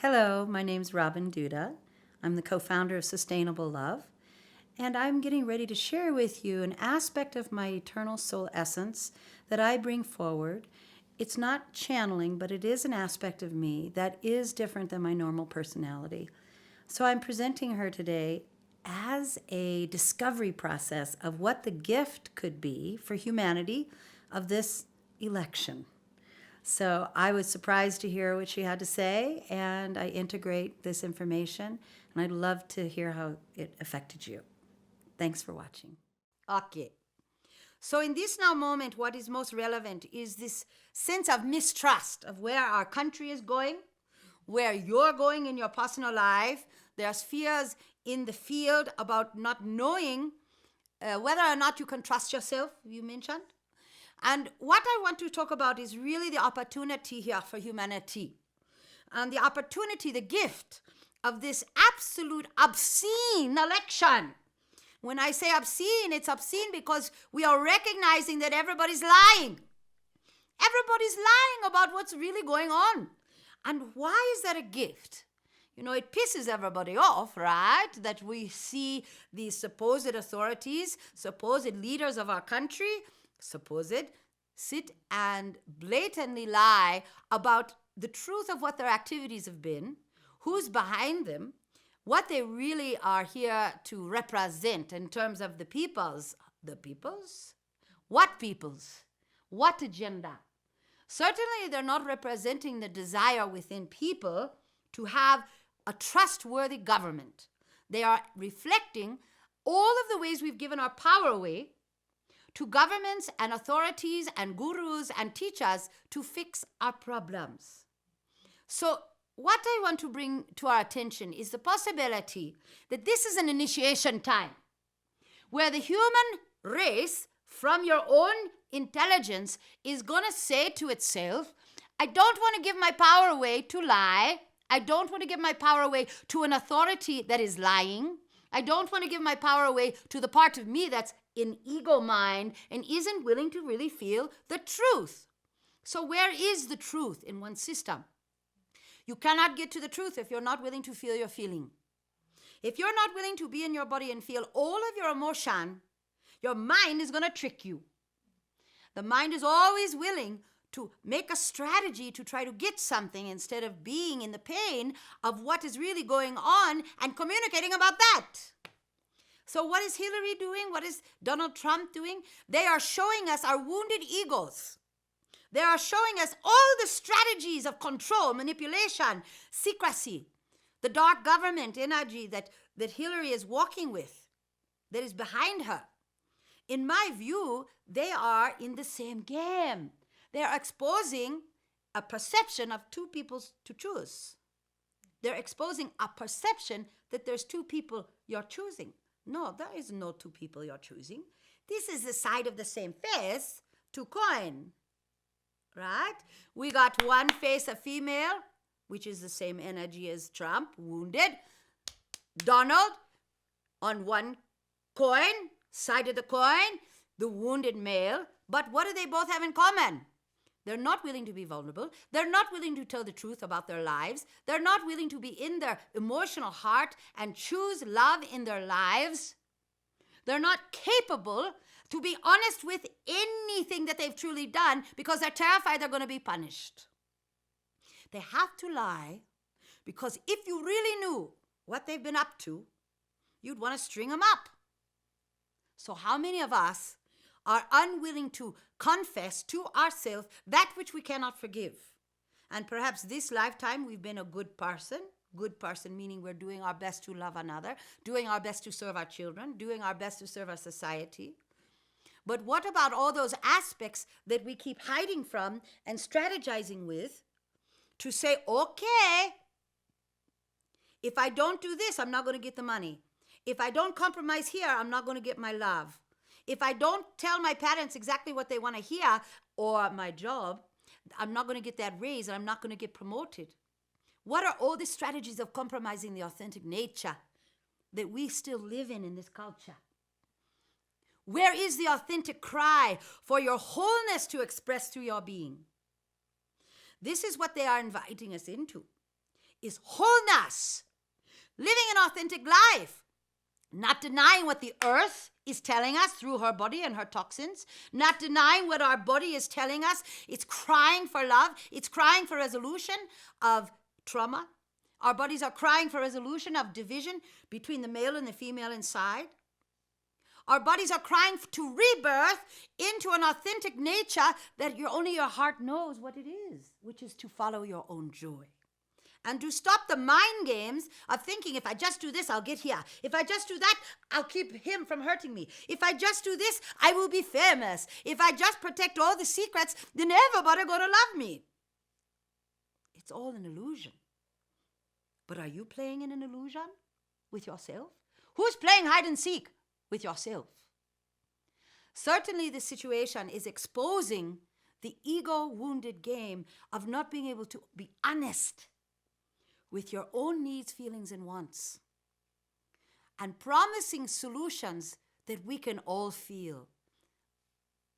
Hello, my name's Robin Duda. I'm the co-founder of Sustainable Love, and I'm getting ready to share with you an aspect of my eternal soul essence that I bring forward. It's not channeling, but it is an aspect of me that is different than my normal personality. So I'm presenting her today as a discovery process of what the gift could be for humanity of this election. So I was surprised to hear what she had to say, and I integrate this information, and I'd love to hear how it affected you. Thanks for watching. Okay. So in this now moment, what is most relevant is this sense of mistrust of where our country is going, where you're going in your personal life. There's fears in the field about not knowing whether or not you can trust yourself, you mentioned. And what I want to talk about is really the opportunity here for humanity. And the opportunity, the gift of this absolute obscene election. When I say obscene, it's obscene because we are recognizing that everybody's lying. Everybody's lying about what's really going on. And why is that a gift? You know, it pisses everybody off, right? That we see these supposed authorities, supposed leaders of our country, supposed, sit and blatantly lie about the truth of what their activities have been, who's behind them, what they really are here to represent in terms of the peoples. The peoples? What peoples? What agenda? Certainly they're not representing the desire within people to have a trustworthy government. They are reflecting all of the ways we've given our power away to governments and authorities and gurus and teachers to fix our problems. So what I want to bring to our attention is the possibility that this is an initiation time where the human race, from your own intelligence, is going to say to itself, I don't want to give my power away to lie. I don't want to give my power away to an authority that is lying. I don't want to give my power away to the part of me that's in ego mind and isn't willing to really feel the truth. So where is the truth in one system? You cannot get to the truth if you're not willing to feel your feeling. If you're not willing to be in your body and feel all of your emotion, your mind is going to trick you. The mind is always willing to make a strategy to try to get something instead of being in the pain of what is really going on and communicating about that. So what is Hillary doing? What is Donald Trump doing? They are showing us our wounded egos. They are showing us all the strategies of control, manipulation, secrecy, the dark government energy that Hillary is walking with, that is behind her. In my view, they are in the same game. They are exposing a perception of two people to choose. They're exposing a perception that there's two people you're choosing. No, there is no two people you're choosing. This is the side of the same face, two coin, right? We got one face, a female, which is the same energy as Trump, wounded. Donald, on one coin, side of the coin, the wounded male. But what do they both have in common? They're not willing to be vulnerable. They're not willing to tell the truth about their lives. They're not willing to be in their emotional heart and choose love in their lives. They're not capable to be honest with anything that they've truly done because they're terrified they're going to be punished. They have to lie because if you really knew what they've been up to, you'd want to string them up. So how many of us are unwilling to confess to ourselves that which we cannot forgive? And perhaps this lifetime we've been a good person meaning we're doing our best to love another, doing our best to serve our children, doing our best to serve our society. But what about all those aspects that we keep hiding from and strategizing with to say, okay, if I don't do this, I'm not going to get the money. If I don't compromise here, I'm not going to get my love. If I don't tell my parents exactly what they want to hear or my job, I'm not going to get that raise and I'm not going to get promoted. What are all the strategies of compromising the authentic nature that we still live in this culture? Where is the authentic cry for your wholeness to express through your being? This is what they are inviting us into. is wholeness, living an authentic life, not denying what the earth is telling us through her body and her toxins, not denying what our body is telling us. It's crying for love. It's crying for resolution of trauma. Our bodies are crying for resolution of division between the male and the female inside. Our bodies are crying to rebirth into an authentic nature that only your heart knows what it is, which is to follow your own joy. And to stop the mind games of thinking, if I just do this, I'll get here. If I just do that, I'll keep him from hurting me. If I just do this, I will be famous. If I just protect all the secrets, then everybody going to love me. It's all an illusion. But are you playing in an illusion with yourself? Who's playing hide and seek with yourself? Certainly, this situation is exposing the ego-wounded game of not being able to be honest with your own needs, feelings, and wants, and promising solutions that we can all feel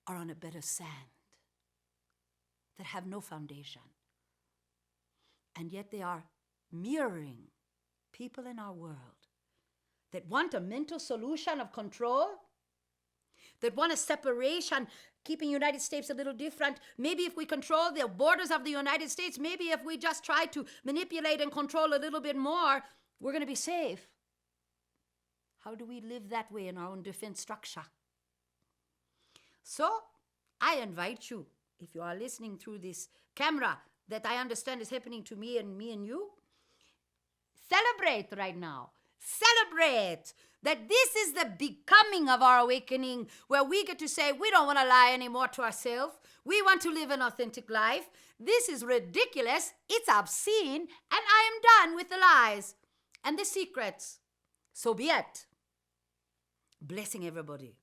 are on a bed of sand, that have no foundation. And yet they are mirroring people in our world that want a mental solution of control, that want a separation, keeping United States a little different. Maybe if we control the borders of the United States, maybe if we just try to manipulate and control a little bit more, we're going to be safe. How do we live that way in our own defense structure? So I invite you, if you are listening through this camera, that I understand is happening to me and you, celebrate right now. Celebrate that this is the becoming of our awakening, where we get to say we don't want to lie anymore to ourselves. We want to live an authentic life. This is ridiculous. It's obscene. And I am done with the lies and the secrets. So be it. Blessing everybody.